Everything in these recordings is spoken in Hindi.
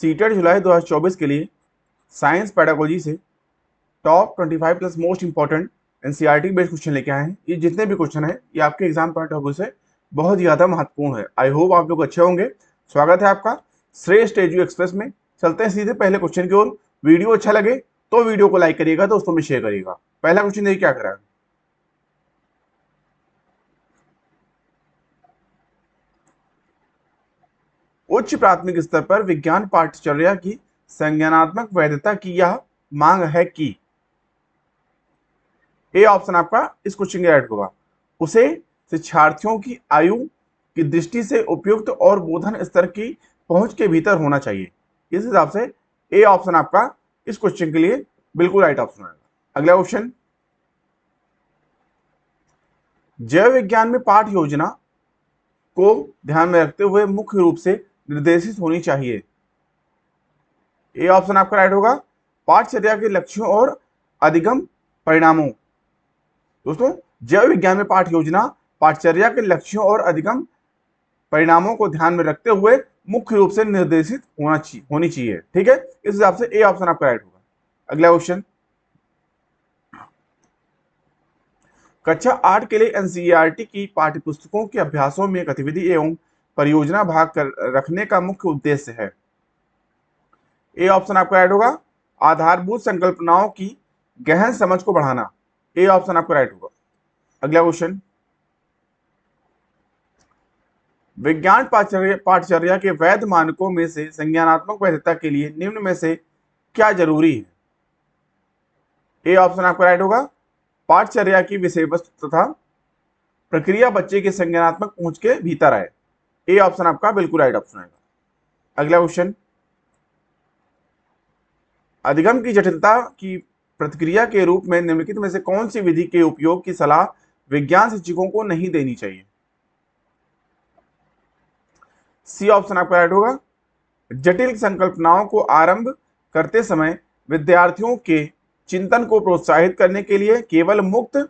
सीटेट जुलाई 2024 के लिए साइंस पेडागोजी से top 25 plus most important NCERT based question लेके आए हैं। ये जितने भी क्वेश्चन हैं ये आपके एग्जाम पॉइंट ऑफ व्यू से बहुत ज़्यादा महत्वपूर्ण है। आई होप आप लोग अच्छे होंगे। स्वागत है आपका श्रेष्ठ एजू एक्सप्रेस में। चलते हैं सीधे पहले क्वेश्चन की ओर। वीडियो अच्छा लगे तो वीडियो को लाइक करिएगा, दोस्तों में शेयर करिएगा। पहला क्वेश्चन देखिए क्या करा है। उच्च प्राथमिक स्तर पर विज्ञान पाठ्यचर्या की संज्ञानात्मक वैधता की यह मांग है कि ए ऑप्शन आपका इस क्वेश्चन के राइट होगा। उसे शिक्षार्थियों की आयु की दृष्टि से उपयुक्त और बोधन स्तर की पहुंच के भीतर होना चाहिए। इस हिसाब से ए ऑप्शन आपका इस क्वेश्चन के लिए बिल्कुल राइट ऑप्शन आएगा। अगला क्वेश्चन, जैव विज्ञान में पाठ योजना को ध्यान में रखते हुए मुख्य रूप से निर्देशित होनी चाहिए। ए ऑप्शन आपका राइट होगा। पाठचर्या के लक्ष्यों और अधिगम परिणामों। दोस्तों, जैव विज्ञान में पाठ योजना पाठचर्या के लक्ष्यों और अधिगम परिणामों को ध्यान में रखते हुए मुख्य रूप से निर्देशित होनी चाहिए। ठीक है, इस हिसाब से ए ऑप्शन आपका राइट होगा। अगला क्वेश्चन, कक्षा 8 के लिए एनसीईआरटी की पाठ्यपुस्तकों के अभ्यासों में गतिविधि एवं परियोजना भाग कर रखने का मुख्य उद्देश्य है। ए ऑप्शन आपका राइट होगा। आधारभूत संकल्पनाओं की गहन समझ को बढ़ाना। ए ऑप्शन आपका राइट होगा। अगला क्वेश्चन, विज्ञान पाठचर्या के वैध मानकों में से संज्ञानात्मक वैधता के लिए निम्न में से क्या जरूरी है। ए ऑप्शन आपका राइट होगा। पाठचर्या की विषय वस्तु तथा प्रक्रिया बच्चे के संज्ञानात्मक पहुंच के भीतर आए। ए ऑप्शन आपका बिल्कुल राइट ऑप्शन आएगा। अगला क्वेश्चन, अधिगम की जटिलता की प्रतिक्रिया के रूप में निम्नलिखित में से कौन सी विधि के उपयोग की सलाह विज्ञान शिक्षकों को नहीं देनी चाहिए। सी ऑप्शन आपका राइट होगा। जटिल संकल्पनाओं को आरंभ करते समय विद्यार्थियों के चिंतन को प्रोत्साहित करने के लिए केवल मुक्त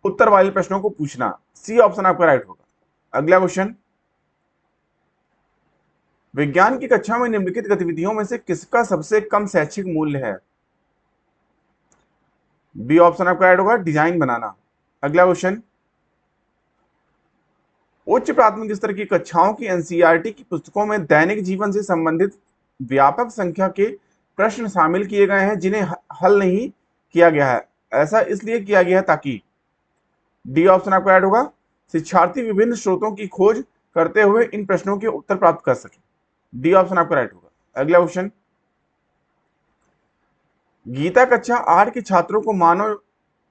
उत्तर वाले प्रश्नों को पूछना। सी ऑप्शन आपका राइट होगा। अगला क्वेश्चन, विज्ञान की कक्षा में निम्नलिखित गतिविधियों में से किसका सबसे कम शैक्षिक मूल्य है। बी ऑप्शन आपका राइट होगा, डिजाइन बनाना। अगला क्वेश्चन, उच्च प्राथमिक स्तर की कक्षाओं की एनसीईआरटी की पुस्तकों में दैनिक जीवन से संबंधित व्यापक संख्या के प्रश्न शामिल किए गए हैं जिन्हें हल नहीं किया गया है। ऐसा इसलिए किया गया है ताकि डी ऑप्शन आपका राइट होगा। शिक्षार्थी विभिन्न स्रोतों की खोज करते हुए इन प्रश्नों के उत्तर प्राप्त कर सके। डी ऑप्शन आपका राइट होगा। अगला क्वेश्चन, गीता कक्षा 8 के छात्रों को मानव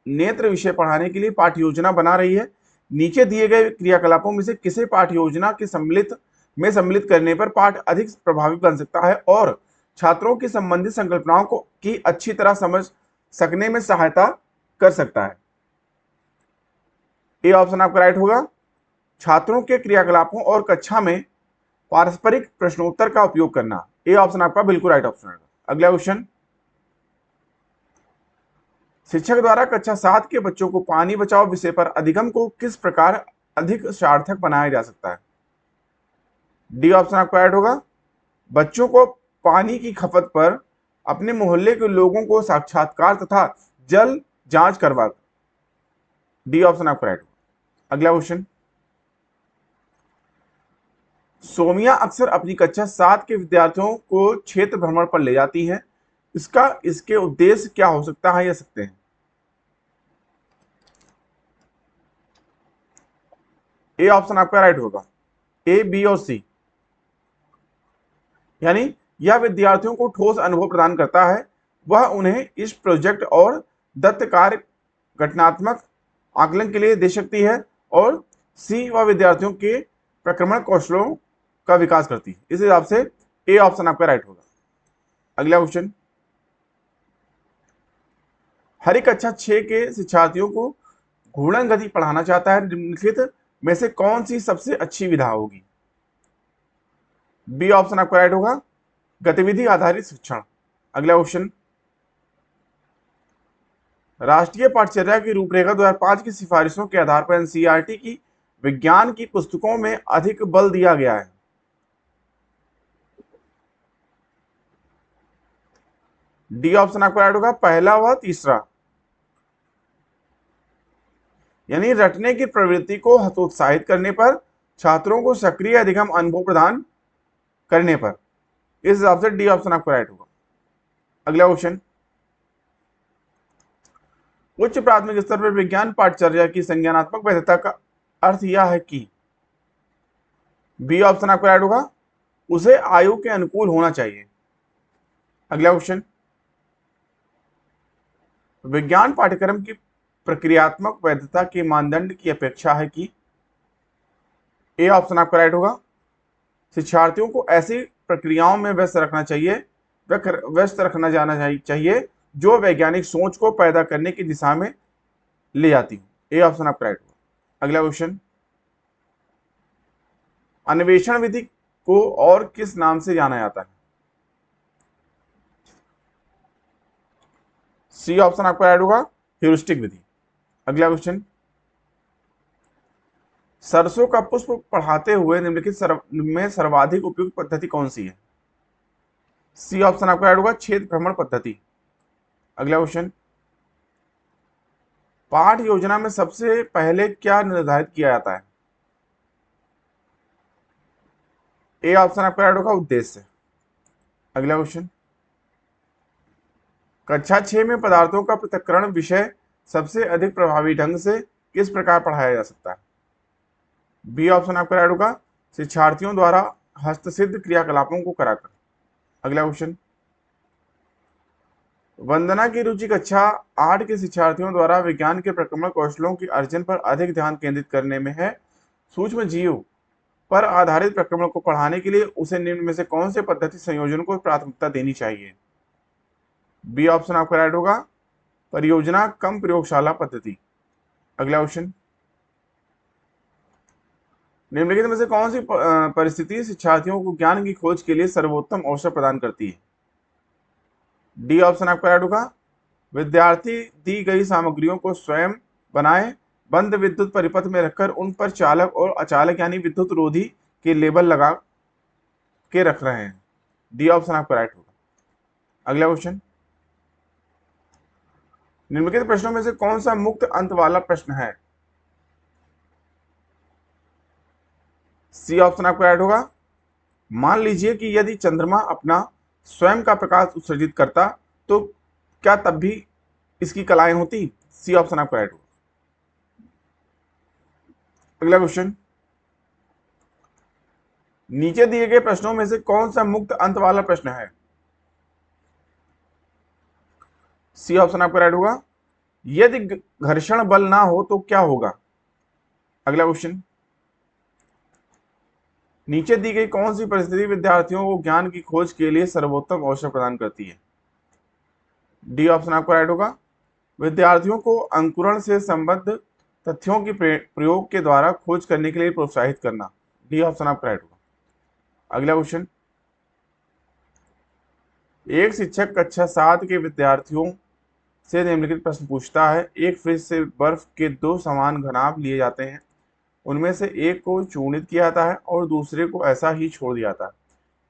नेत्र विषय पढ़ाने के लिए पाठ्य योजना बना रही है। नीचे दिए गए क्रियाकलापों में से किसे पाठ्य योजना के सम्मिलित करने पर पाठ अधिक प्रभावी बन सकता है और छात्रों की संबंधित संकल्पनाओं को की अच्छी तरह समझ सकने में सहायता कर सकता है। ए ऑप्शन आपका राइट होगा। छात्रों के क्रियाकलापों और कक्षा में पारस्परिक प्रश्नोत्तर का उपयोग करना। ए ऑप्शन आपका बिल्कुल राइट ऑप्शन है। अगला क्वेश्चन, शिक्षक द्वारा कक्षा 7 के बच्चों को पानी बचाओ विषय पर अधिगम को किस प्रकार अधिक सार्थक बनाया जा सकता है। डी ऑप्शन आपका राइट होगा। बच्चों को पानी की खपत पर अपने मोहल्ले के लोगों को साक्षात्कार तथा जल जांच करवा। डी ऑप्शन आपका राइट होगा। अगला क्वेश्चन, सोमिया अक्सर अपनी कक्षा 7 के विद्यार्थियों को क्षेत्र भ्रमण पर ले जाती है। इसके उद्देश्य क्या हो सकता है या सकते हैं। ए ऑप्शन आपका राइट होगा। ए, बी और सी। यानी यह विद्यार्थियों को ठोस अनुभव प्रदान करता है। वह उन्हें इस प्रोजेक्ट और दत्त कार्य घटनात्मक आकलन के लिए दे सकती है। और सी, वह विद्यार्थियों के प्रक्रमण कौशलों का विकास करती है। इस हिसाब से ए ऑप्शन आपका राइट होगा। अगला क्वेश्चन, हर कक्षा 6 के शिक्षार्थियों को घूर्णन गति पढ़ाना चाहता है। निम्नलिखित में से कौन सी सबसे अच्छी विधा होगी। बी ऑप्शन आपका राइट होगा। गतिविधि आधारित शिक्षण। अगला क्वेश्चन, राष्ट्रीय पाठचर्या की रूपरेखा 2005 की सिफारिशों के आधार पर एनसीईआरटी की विज्ञान की पुस्तकों में अधिक बल दिया गया है। डी ऑप्शन आपका राइट होगा, पहला व तीसरा। यानी रटने की प्रवृत्ति को हतोत्साहित करने पर, छात्रों को सक्रिय अधिगम अनुभव प्रदान करने पर। इस हिसाब से डी ऑप्शन आपका राइट होगा। अगला क्वेश्चन, उच्च प्राथमिक स्तर पर विज्ञान पाठचर्या की संज्ञानात्मक वैधता का अर्थ यह है कि, बी ऑप्शन आपका राइट होगा, उसे आयु के अनुकूल होना चाहिए। अगला क्वेश्चन, विज्ञान पाठ्यक्रम की प्रक्रियात्मक वैधता के मानदंड की अपेक्षा है कि, ए ऑप्शन आपका राइट होगा, शिक्षार्थियों को ऐसी प्रक्रियाओं में व्यस्त रखना जाना चाहिए जो वैज्ञानिक सोच को पैदा करने की दिशा में ले जाती हो। ए ऑप्शन आपका राइट होगा। अगला क्वेश्चन, अन्वेषण विधि को और किस नाम से जाना जाता है? सी ऑप्शन आपका राइट होगा, ह्यूरिस्टिक विधि। अगला क्वेश्चन, सरसों का पुष्प पढ़ाते हुए निम्नलिखित में सर्वाधिक उपयुक्त पद्धति कौन सी है? सी ऑप्शन आपका राइट होगा, छेद भ्रमण पद्धति। अगला क्वेश्चन, पाठ योजना में सबसे पहले क्या निर्धारित किया जाता है? ए ऑप्शन आपका राइट होगा, उद्देश्य। अगला क्वेश्चन, कक्षा 6 में पदार्थों का पृथक्करण विषय सबसे अधिक प्रभावी ढंग से किस प्रकार पढ़ाया जा सकता है? बी ऑप्शन आपका राइट होगा, शिक्षार्थियों द्वारा हस्तसिद्ध क्रियाकलापों को कराकर। अगला क्वेश्चन, वंदना की रुचि कक्षा 8 के शिक्षार्थियों द्वारा विज्ञान के प्रक्रमण कौशलों के अर्जन पर अधिक ध्यान केंद्रित करने में है। सूक्ष्म जीव पर आधारित प्रक्रमण को पढ़ाने के लिए उसे निम्न में से कौन से पद्धति संयोजन को प्राथमिकता देनी चाहिए? बी ऑप्शन आपका राइट होगा, परियोजना कम प्रयोगशाला पद्धति। अगला क्वेश्चन, निम्नलिखित में से कौन सी परिस्थिति शिक्षार्थियों को ज्ञान की खोज के लिए सर्वोत्तम अवसर प्रदान करती है? डी ऑप्शन आपका राइट होगा, विद्यार्थी दी गई सामग्रियों को स्वयं बनाए, बंद विद्युत परिपथ में रखकर उन पर चालक और अचालक यानी विद्युत रोधी के लेबल लगा के रख रहे हैं। डी ऑप्शन आपका राइट होगा। अगला क्वेश्चन, निम्नलिखित प्रश्नों में से कौन सा मुक्त अंत वाला प्रश्न है? सी ऑप्शन आपका राइट होगा, मान लीजिए कि यदि चंद्रमा अपना स्वयं का प्रकाश उत्सर्जित करता तो क्या तब भी इसकी कलाएं होती? सी ऑप्शन आपका राइट होगा। अगला क्वेश्चन, नीचे दिए गए प्रश्नों में से कौन सा मुक्त अंत वाला प्रश्न है? सी ऑप्शन आपका राइट होगा, यदि घर्षण बल ना हो तो क्या होगा? अगला क्वेश्चन, नीचे दी गई कौन सी परिस्थिति विद्यार्थियों को ज्ञान की खोज के लिए सर्वोत्तम अवसर प्रदान करती है? डी ऑप्शन आपका राइट होगा, विद्यार्थियों को अंकुरण से संबद्ध तथ्यों की प्रयोग के द्वारा खोज करने के लिए प्रोत्साहित करना। डी ऑप्शन आपका राइट होगा। अगला क्वेश्चन, एक शिक्षक कक्षा 7 के विद्यार्थियों से निम्नलिखित प्रश्न पूछता है। एक फ्रिज से बर्फ के 2 समान घनाभ लिए जाते हैं, उनमें से एक को चूर्णित किया जाता है और दूसरे को ऐसा ही छोड़ दिया जाता है।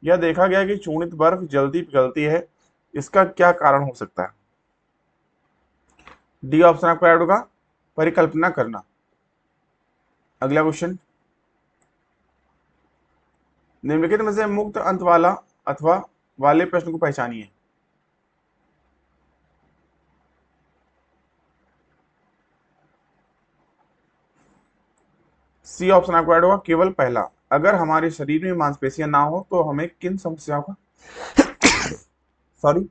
यह देखा गया कि चूर्णित बर्फ जल्दी पिघलती है, इसका क्या कारण हो सकता है? डी ऑप्शन आपका राइट होगा, परिकल्पना करना। अगला क्वेश्चन, निम्नलिखित में से मुक्त अंत वाला अथवा वाले प्रश्न को पहचानिए। सी ऑप्शन आपको राइट होगा, केवल पहला। अगर हमारे शरीर में मांसपेशियां ना हो तो हमें किन समस्याओं का सॉरी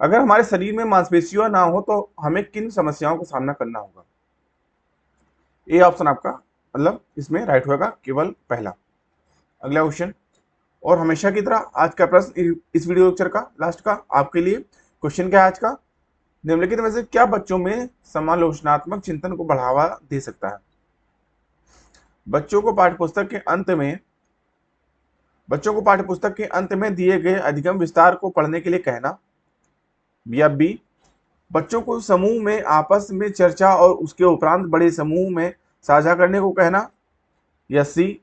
अगर हमारे शरीर में मांसपेशियां ना हो तो हमें किन समस्याओं का सामना करना होगा? ए ऑप्शन आपका मतलब इसमें राइट होगा, केवल पहला। अगला क्वेश्चन, और हमेशा की तरह आज का प्रश्न इस वीडियो लेक्चर का लास्ट का आपके लिए क्वेश्चन क्या है आज का, निम्नलिखित में से क्या बच्चों में समालोचनात्मक चिंतन को बढ़ावा दे सकता है? बच्चों को पाठ्यपुस्तक के अंत में दिए गए अधिगम विस्तार को पढ़ने के लिए कहना, या बी, बच्चों को समूह में आपस में चर्चा और उसके उपरांत बड़े समूह में साझा करने को कहना, या सी,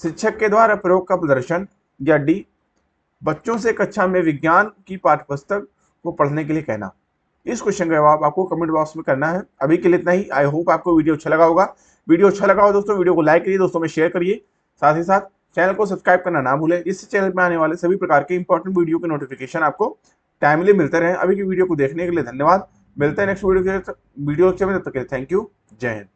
शिक्षक के द्वारा प्रयोग का प्रदर्शन, या डी, बच्चों से कक्षा में विज्ञान की पाठ्यपुस्तक को पढ़ने के लिए कहना। इस क्वेश्चन का जवाब आपको कमेंट बॉक्स में करना है। अभी के लिए इतना ही। आई होप आपको वीडियो अच्छा लगा होगा। वीडियो अच्छा लगा हो दोस्तों, वीडियो को लाइक करिए, दोस्तों में शेयर करिए, साथ ही साथ चैनल को सब्सक्राइब करना ना भूलें, जिससे चैनल में आने वाले सभी प्रकार के इंपॉर्टेंट वीडियो के नोटिफिकेशन आपको टाइमली मिलते रहे। अभी की वीडियो को देखने के लिए धन्यवाद। मिलते हैं नेक्स्ट वीडियो के, तब तक के लिए थैंक यू। जय हिंद।